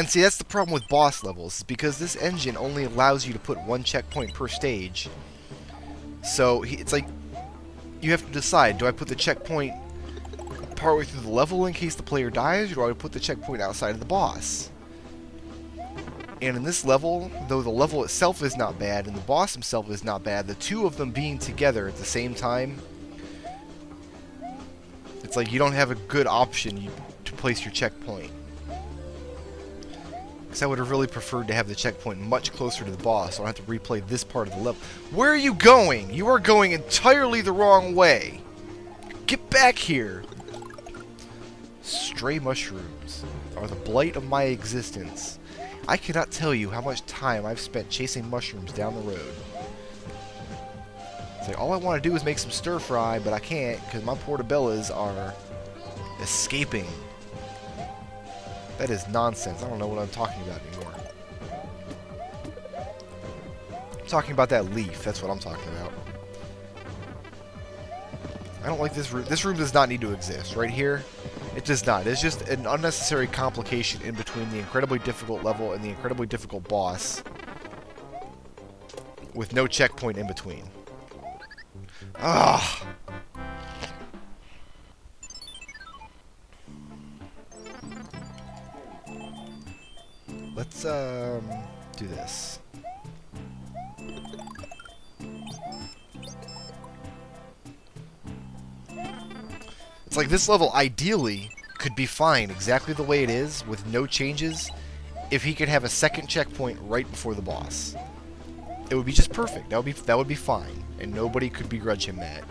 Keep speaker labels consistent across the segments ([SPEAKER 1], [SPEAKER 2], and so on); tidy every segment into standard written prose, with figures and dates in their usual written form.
[SPEAKER 1] And see, that's the problem with boss levels, is because this engine only allows you to put one checkpoint per stage. So it's like you have to decide, do I put the checkpoint partway through the level in case the player dies, or do I put the checkpoint outside of the boss? And in this level, though the level itself is not bad and the boss himself is not bad, the two of them being together at the same time, it's like you don't have a good option to place your checkpoint. Because I would have really preferred to have the checkpoint much closer to the boss, so I don't have to replay this part of the level. Where are you going? You are going entirely the wrong way. Get back here. Stray mushrooms are the blight of my existence. I cannot tell you how much time I've spent chasing mushrooms down the road. It's like, all I want to do is make some stir fry, but I can't because my portabellas are escaping. That is nonsense. I don't know what I'm talking about anymore. I'm talking about that leaf. That's what I'm talking about. I don't like this room. This room does not need to exist. Right here, it does not. It's just an unnecessary complication in between the incredibly difficult level and the incredibly difficult boss with no checkpoint in between. Ah! Let's, do this. It's like this level, ideally, could be fine exactly the way it is, with no changes, if he could have a second checkpoint right before the boss. It would be just perfect. That would be fine, and nobody could begrudge him that.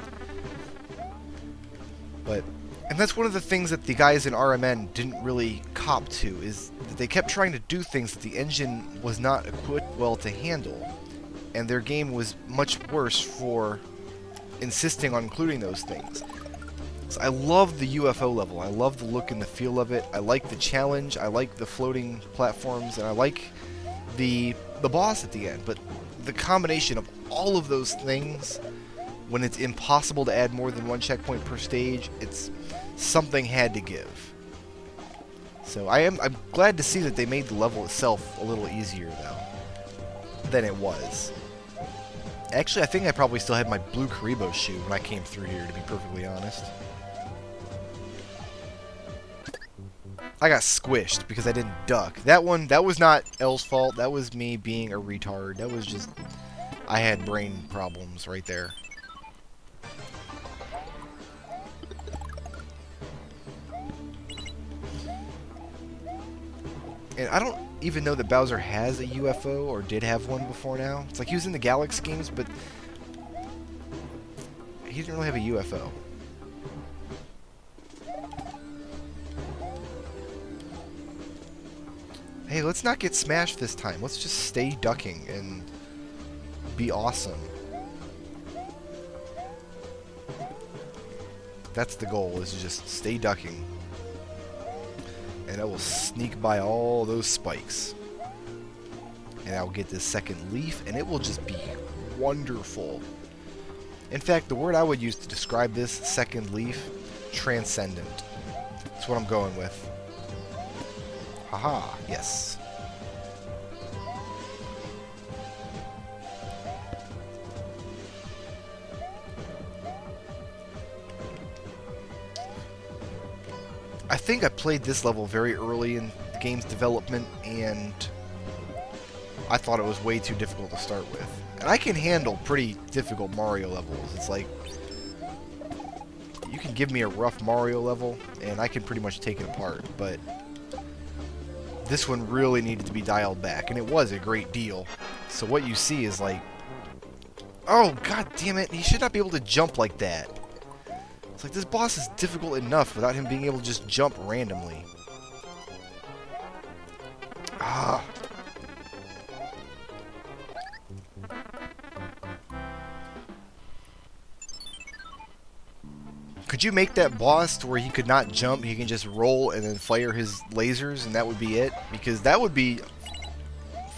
[SPEAKER 1] And that's one of the things that the guys in RMN didn't really cop to, is that they kept trying to do things that the engine was not equipped well to handle, and their game was much worse for insisting on including those things. So I love the UFO level. I love the look and the feel of it. I like the challenge. I like the floating platforms, and I like the boss at the end. But the combination of all of those things, when it's impossible to add more than one checkpoint per stage, something had to give. So I'm glad to see that they made the level itself a little easier though than it was. Actually, I think I probably still had my blue Karibo shoe when I came through here, to be perfectly honest. I got squished because I didn't duck. That was not L's fault. That was me being a retard. That was just, I had brain problems right there. And I don't even know that Bowser has a UFO, or did have one before now. It's like he was in the Galaxy games, but he didn't really have a UFO. Hey, let's not get smashed this time. Let's just stay ducking and be awesome. That's the goal, is to just stay ducking. And I will sneak by all those spikes. And I will get this second leaf, and it will just be wonderful. In fact, the word I would use to describe this second leaf, transcendent. That's what I'm going with. Haha, yes. I think I played this level very early in the game's development, and I thought it was way too difficult to start with. And I can handle pretty difficult Mario levels. It's like, you can give me a rough Mario level, and I can pretty much take it apart, but this one really needed to be dialed back, and it was a great deal. So what you see is like, oh, god damn it, he should not be able to jump like that. It's like, this boss is difficult enough without him being able to just jump randomly. Ah. Could you make that boss to where he could not jump, he can just roll and then fire his lasers and that would be it? Because that would be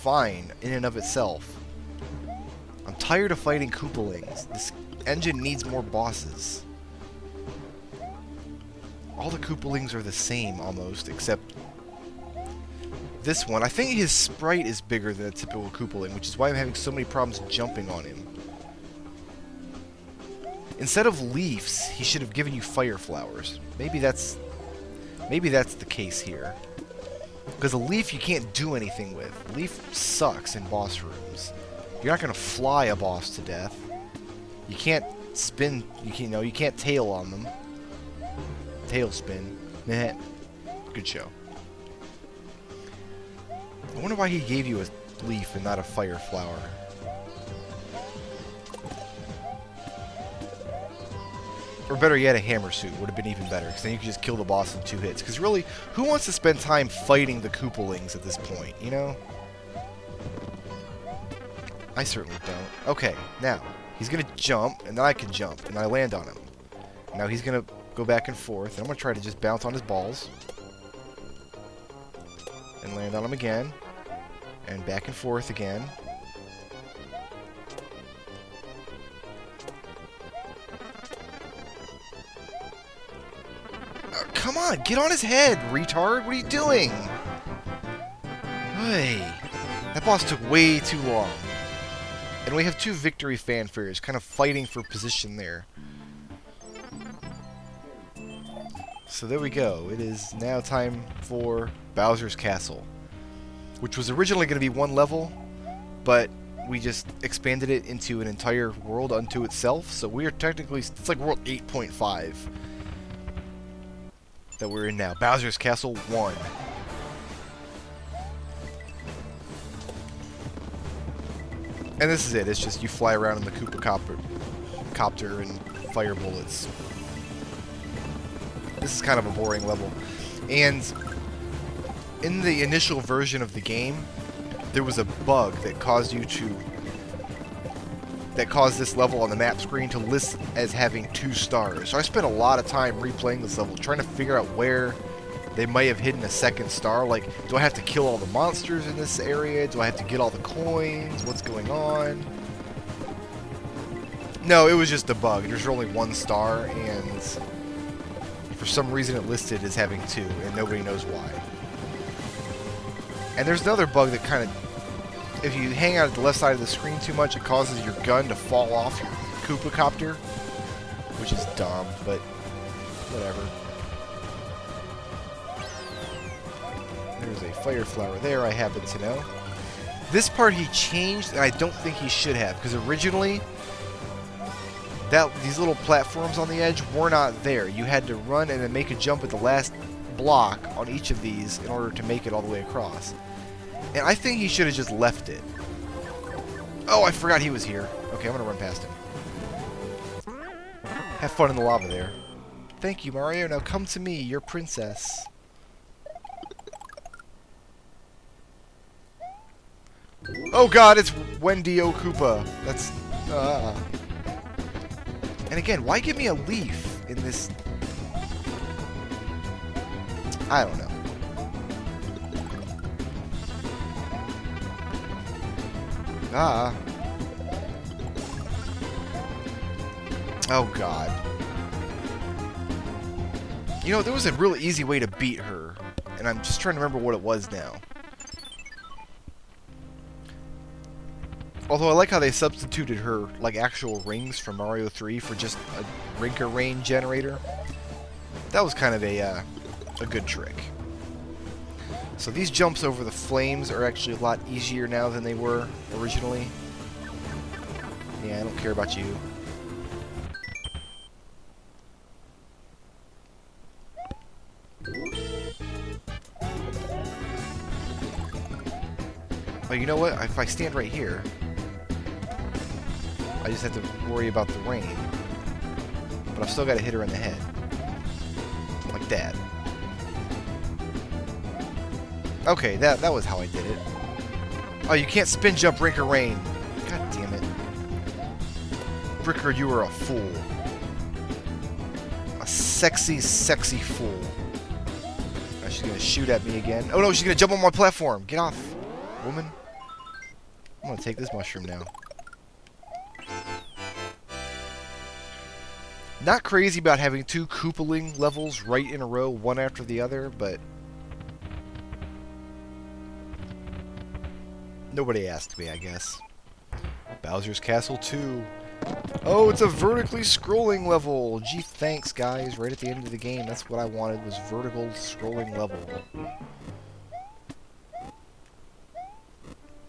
[SPEAKER 1] fine in and of itself. I'm tired of fighting Koopalings. This engine needs more bosses. All the Koopalings are the same, almost, except this one. I think his sprite is bigger than a typical Koopaling, which is why I'm having so many problems jumping on him. Instead of leaves, he should have given you fire flowers. Maybe that's the case here. Because a leaf you can't do anything with. Leaf sucks in boss rooms. You're not gonna fly a boss to death. You can't spin. You can't tail on them. Tail spin. Good show. I wonder why he gave you a leaf and not a fire flower. Or better yet, a hammer suit would have been even better, because then you could just kill the boss in 2 hits. Because really, who wants to spend time fighting the Koopalings at this point, you know? I certainly don't. Okay, now, he's going to jump, and then I can jump, and I land on him. Now he's going to go back and forth, and I'm going to try to just bounce on his balls. And land on him again. And back and forth again. Come on, get on his head, retard! What are you doing? Hey, that boss took way too long. And we have 2 victory fanfares, kind of fighting for position there. So there we go. It is now time for Bowser's Castle, which was originally going to be 1 level, but we just expanded it into an entire world unto itself. So we are technically, it's like World 8.5 that we're in now. Bowser's Castle 1. And this is it. It's just you fly around in the Koopa copter and fire bullets. This is kind of a boring level. And in the initial version of the game, there was a bug that caused this level on the map screen to list as having 2 stars. So I spent a lot of time replaying this level, trying to figure out where they might have hidden a 2nd star. Like, do I have to kill all the monsters in this area? Do I have to get all the coins? What's going on? No, it was just a bug. There's only 1 star, and for some reason it listed as having 2, and nobody knows why. And there's another bug that kind of, if you hang out at the left side of the screen too much, it causes your gun to fall off your Koopa copter, which is dumb, but whatever. There's a fire flower there, I happen to know. This part he changed, and I don't think he should have, because originally these little platforms on the edge were not there. You had to run and then make a jump at the last block on each of these in order to make it all the way across. And I think he should have just left it. Oh, I forgot he was here. Okay, I'm going to run past him. Have fun in the lava there. Thank you, Mario. Now come to me, your princess. Oh god, it's Wendy O. Koopa. That's... And again, why give me a leaf in this... I don't know. Oh god. You know, there was a really easy way to beat her, and I'm just trying to remember what it was now. Although I like how they substituted her, like, actual rings from Mario 3 for just a Rinker Rain generator. That was kind of a good trick. So these jumps over the flames are actually a lot easier now than they were originally. Yeah, I don't care about you. But you know what? If I stand right here, I just have to worry about the rain. But I've still got to hit her in the head. Like that. Okay, that was how I did it. Oh, you can't spin jump Rinker Rain. God damn it. Brickroad, you are a fool. A sexy, sexy fool. Now she's going to shoot at me again. Oh no, she's going to jump on my platform. Get off, woman. I'm going to take this mushroom now. Not crazy about having 2 Koopaling levels right in a row, one after the other, but Nobody asked me, I guess. Bowser's Castle 2. Oh, it's a vertically scrolling level. Gee, thanks, guys. Right at the end of the game, that's what I wanted, was vertical scrolling level.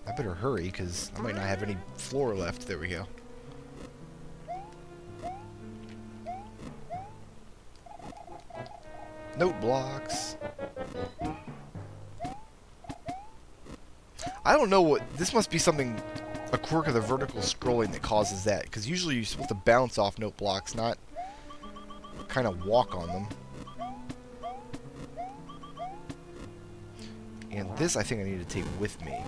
[SPEAKER 1] I better hurry, because I might not have any floor left. There we go. Note blocks. I don't know what... This must be something... A quirk of the vertical scrolling that causes that. Because usually you're supposed to bounce off note blocks, not kind of walk on them. And this I think I need to take with me.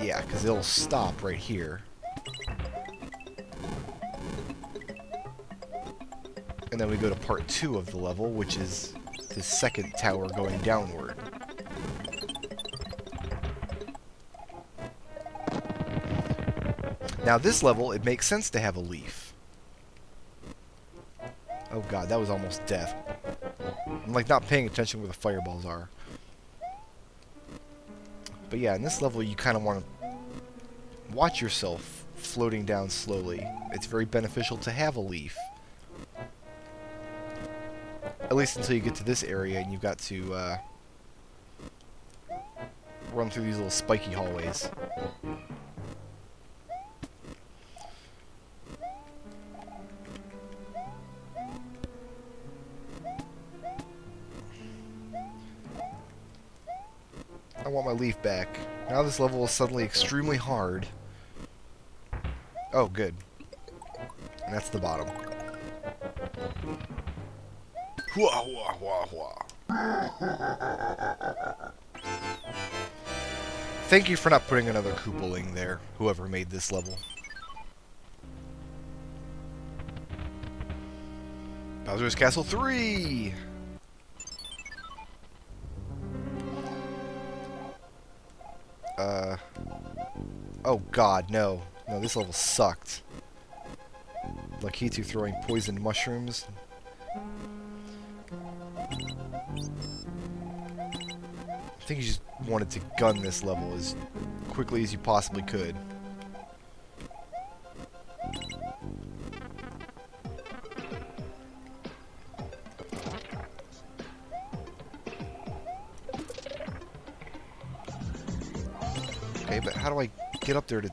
[SPEAKER 1] Yeah, because it'll stop right here. And then we go to part 2 of the level, which is the second tower going downward. Now this level, it makes sense to have a leaf. Oh god, that was almost death. I'm like not paying attention where the fireballs are. But yeah, in this level you kind of want to watch yourself floating down slowly. It's very beneficial to have a leaf. At least until you get to this area and you've got to run through these little spiky hallways. I want my leaf back. Now this level is suddenly extremely hard. Oh, good. And that's the bottom. Hua, hua, hua, hua. Thank you for not putting another Koopaling there, whoever made this level. Bowser's Castle 3! Oh god, no. No, this level sucked. Lakitu throwing poisoned mushrooms. I think you just wanted to gun this level as quickly as you possibly could. Okay, but how do I get up there to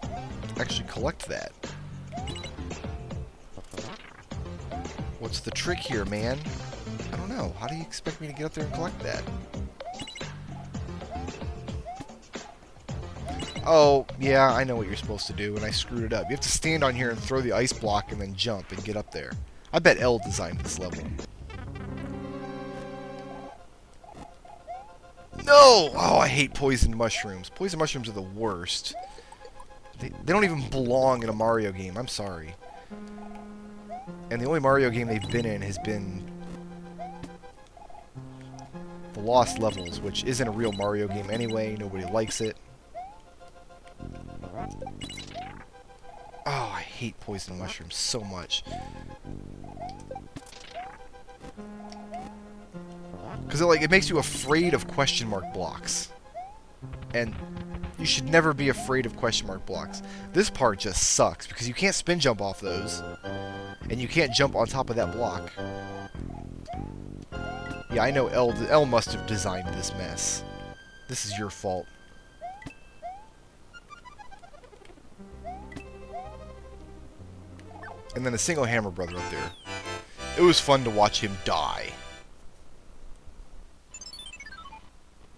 [SPEAKER 1] actually collect that? What's the trick here, man? I don't know. How do you expect me to get up there and collect that? Oh, yeah, I know what you're supposed to do, and I screwed it up. You have to stand on here and throw the ice block and then jump and get up there. I bet L designed this level. No! Oh, I hate poisoned mushrooms. Poisoned mushrooms are the worst. They don't even belong in a Mario game. I'm sorry. And the only Mario game they've been in has been the Lost Levels, which isn't a real Mario game anyway. Nobody likes it. Oh, I hate poisoned mushrooms so much. Because it makes you afraid of question mark blocks. And you should never be afraid of question mark blocks. This part just sucks, because you can't spin jump off those. And you can't jump on top of that block. Yeah, I know L must have designed this mess. This is your fault. And then a single hammer brother up there. It was fun to watch him die.